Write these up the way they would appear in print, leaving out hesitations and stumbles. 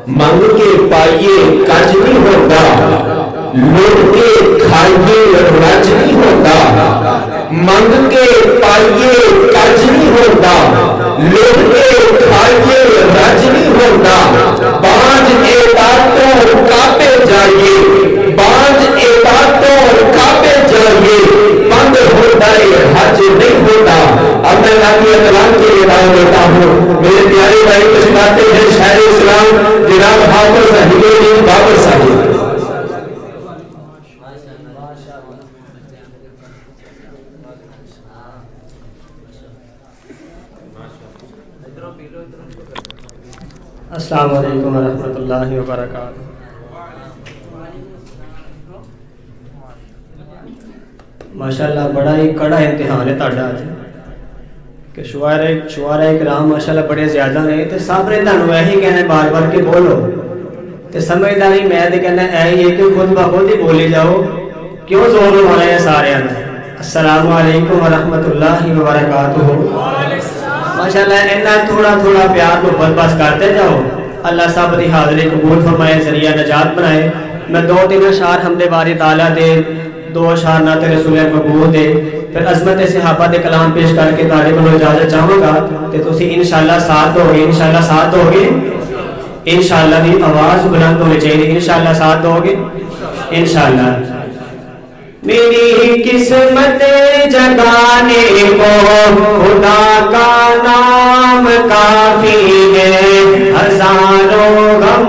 मंग के पाइए कज नहीं होता, लुट के खाइए रज नहीं होता। मंग के पाइए कज नहीं होता, लुट के खाइए रज नहीं होता। बाज ए बातों कापे जाइए, बाज ए बातों कापे जाइए, बंद होता है हज नहीं होता। अब मैं लाठी कलाम के लिए राय देता हूँ। मेरे प्यारे भाई कुछ बातें हैं शायर इस्लाम जनाब हाफिज ज़हीरुद्दीन बाबर साहिब। अस्सलामु अलैकुम वरहमतुल्लाहि वबरकातुहू। माशाअल्लाह बड़ा ही कड़ा इम्तिहान है ताड़ा अज कि शुआरा इकराम माशाअल्लाह बड़े ज़्यादा ने तो सब ने तुहानू यही कहना बार बार कि बोलो तो समझदारी मैं तो कहना यही है कि खुद ब खुद ही बोली जाओ, क्यों जोर लवाना है सारे। अस्सलामु अलैकुम वरहमतुल्लाहि वबरकातुहू। माशाअल्लाह इन्ना थोड़ा थोड़ा प्यार को बस करते जाओ। अल्लाह सब की हाज़िरी कबूल फरमाए, जरिया नजात बनाए। मैं 2-3 अशार हमदे बारी ताला दे, 2 अशार नात रसूल मकबूल दे, फिर अज़मत सहाबा दे कलाम पेश करके तारे को इजाजत चाहूँगा तो तुसी इंशाअल्लाह साथ दोगे। इंशाअल्लाह साथ दोगे, इंशाअल्लाह की आवाज़ बुलंद होनी चाहिए। इंशाअल्लाह साथ दोगे इंशाअल्लाह। मेरी किस्मत जगाने को खुदा का नाम काफी है, हजारों गम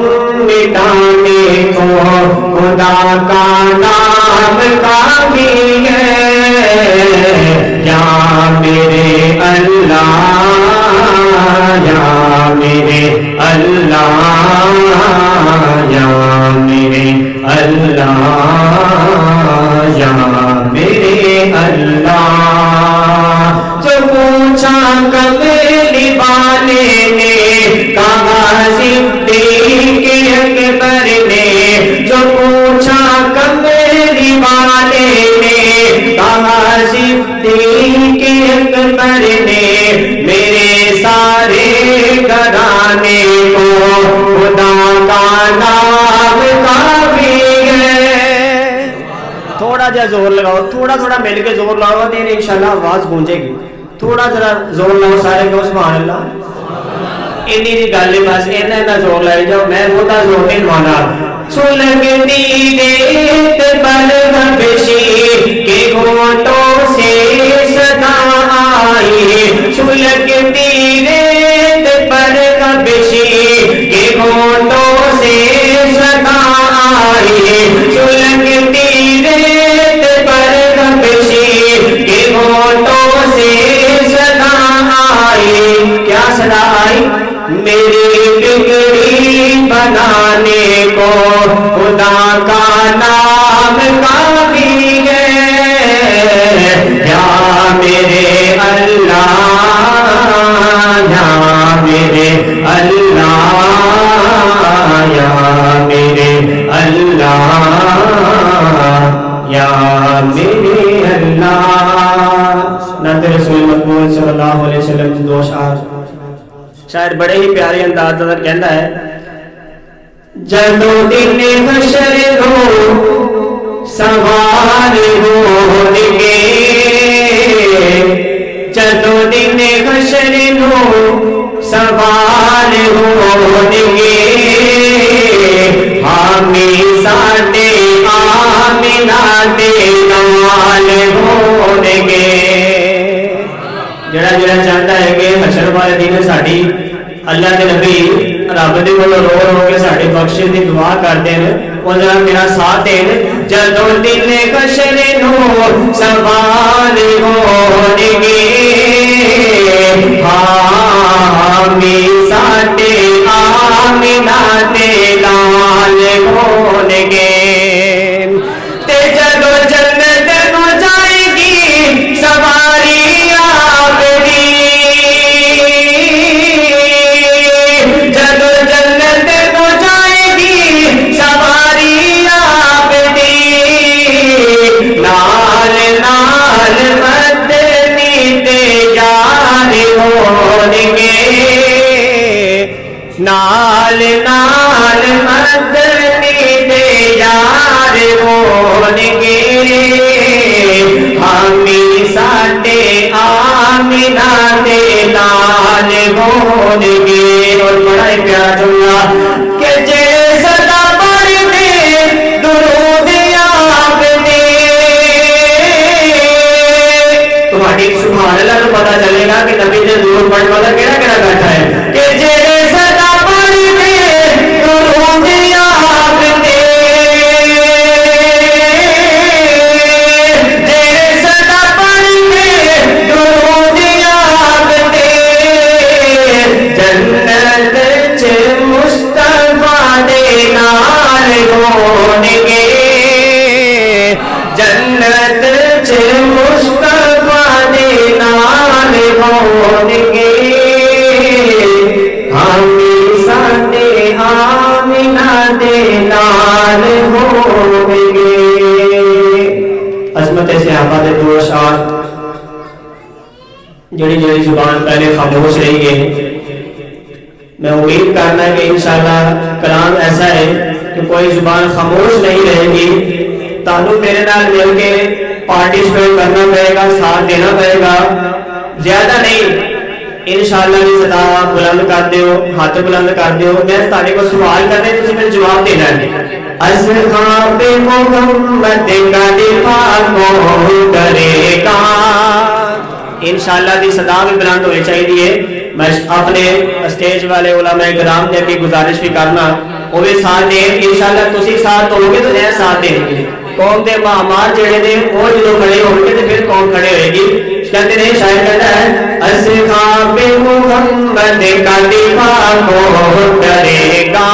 मिटाने को खुदा का नाम काफी है। या मेरे अल्लाह, या मेरे अल्लाह, या मेरे अल्लाह, या मेरे अल्लाह। जो पूछा कमली वाले ने, कहा सिद्दीक़ अकबर ने। जो पूछा कमली वाले ने, कहा सिद्दीक़ अकबर ने। मेरे सारे घराने को खुदा का नाम काफी है। थोड़ा जा जोर लगाओ, थोड़ा थोड़ा मिल के जोर लगाओ तो इंशाल्लाह आवाज गूंजेगी। थोड़ा जरा जोर लगाओ सारे को सुभान अल्लाह। इन्नी दी गल है बस, इन्ना जोर लाई जाओ, मैं बहुता जोर नहीं लवाना। सुलगती रेत पर हबशी के होठों से सदा आई। सुलगती रेत पर हबशी के होठों से सदा आई। सुलगती रेत पर हबशी के होठों से सदा आई। क्या सदा आई? मेरी बिगड़ी बनाने को खुदा का नाम काफी है। या मेरे अल्लाह, या मेरे अल्लाह, या मेरे अल्लाह, या मेरे अल्लाह। नात रसूल मकबूल सल्लल्लाहु अलैहि वसल्लम की 2 अशार शायद बड़े ही प्यारे अंदाज में कहता है। जदों दिन हशर हो सवार होंगे, जदों दिन हशर हो सवार होंगे। हामी साडे आमिना दे नाल होंगे। जड़ा जड़ा चाहता है कि हशर वाले दिन साड़ी अल्लाह के नबी रब दे कोल रो रो के साड़ी बख्शिश की दुआ करते हैं, वो जरा मेरा साथ देन। जदों दिन हशर नूं सवार होणगे, हामी साडे आमिना दे लाल होणगे। ते जदों जन्नत नूं जाएगी सवारी आपदी, जदों जन्नत नूं जाएगी सवारी आपदी। नाल नाल मदनी ते यार होणगे, नाल नाल लाल मदनी दे यार होणगे हामी साडे आमिना दे लाल होणगे। और बड़ा ही प्यारा जुमला कि जेड़े सदा पढ़दे दुरूद याद ने तुम्हारी सुभान अल्लाह को पता चलेगा कि नबी ने दुरूद पढ़ने वाला केड़ा केड़ा बैठा है कि जेड़े सदा पढ़दे दुरूद याद ने जेड़े सदा पढ़दे दुरूद याद ने जन्नत च मुस्तफा दे नाल होणगे जन्नत च मुस्तफा दे नाल होणगे हामी साडे आमिना दे नाल होणगे। अज़मत सहाबा दे दो अशार जड़ी जड़ी जुबान पहले खामोश रही है, मैं उम्मीद करना है कि इंशाअल्लाह कलाम ऐसा है कि कोई जुबान खामोश नहीं रहेगी। तानू मेरे नाल मिल के पार्टिसिपेट करना पड़ेगा, साथ देना पड़ेगा, ज्यादा नहीं। इंशाअल्लाह की सदा बुलंद कर दियो, हाथ बुलंद कर दियो। मैं ताने को सवाल करने तुसी मेरे जवाब देना है। असहाबे मोहम्मद का दिफा कौन करेगा? इंशाअल्लाह की सदा भी बुलंद होनी चाहिए। मैं अपने स्टेज वाले उलमा इकराम ने भी गुजारिश भी करना वो भी साथ दे। इंशाअल्लाह तुसी साथ दोगे तो मैं साथ देंगे। कौम के महामार जेड़े ने वो जो खड़े होंगे तो फिर कौम खड़े होएगी। कहते नहीं शायद कहता है असहाबे मोहम्मद का दिफा कौन करेगा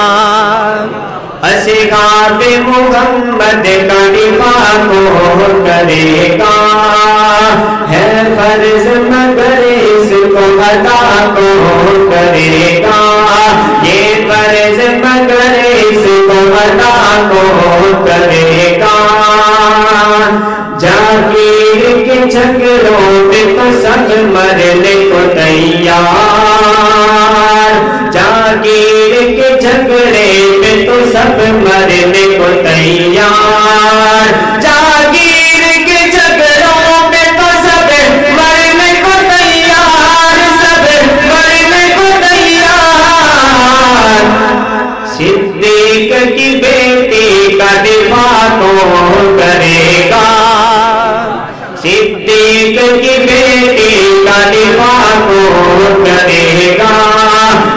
असहाबे मोहम्मद का दिफा कौन करेगा है फर्ज मगर इसको अदा कौन करेगा ये फर्ज मगर इसको अदा कौन करेगा जागीर के झगड़ों में तो सब मरने को तैयार जागीर के झगड़े में तो सब मरने को तैयार जागीर के झगड़ों में तो सब मरने को तैयार सब मरने को तैयार सिद्दीक की बेटी का दिफा कौन करेगा सिद्दीक की बेटी का दिफा कौन करेगा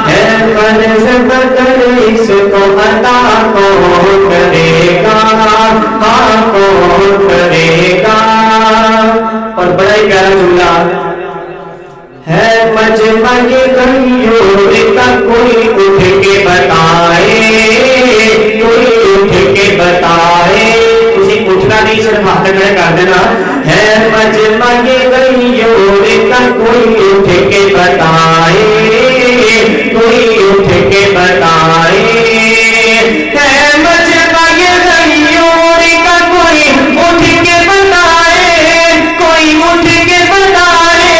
है फर्ज बदल इसको अता कौन करेगा हाँ कौन करेगा। और बड़ा ही प्यारा जुमला है मजमा के गलियों का कोई उठ के बताए कोई उठ के बताए उसी उठना नहीं सिर्फ हाथ खड़े कर देना है मजमा के गलियों का कोई उठ के बताए कोई उठ के बताए है मजमा के गलियों का कोई उठ के बताए कोई उठ के बताए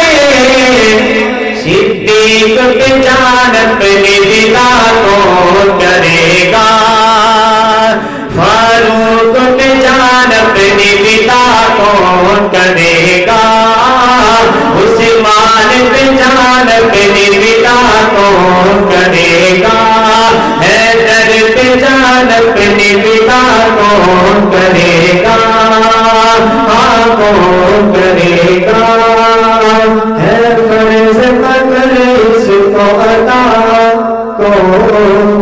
सिद्दीक पे जान अपने पिता कौन करेगा फारूक पे जान अपने पिता कौन करेगा उस्मान पे जान अपने पिता कौन करेगा हैदर पे जान अपने पिता कौन करेगा हाँ कौन करेगा है फर्ज मगर इसको अता कौन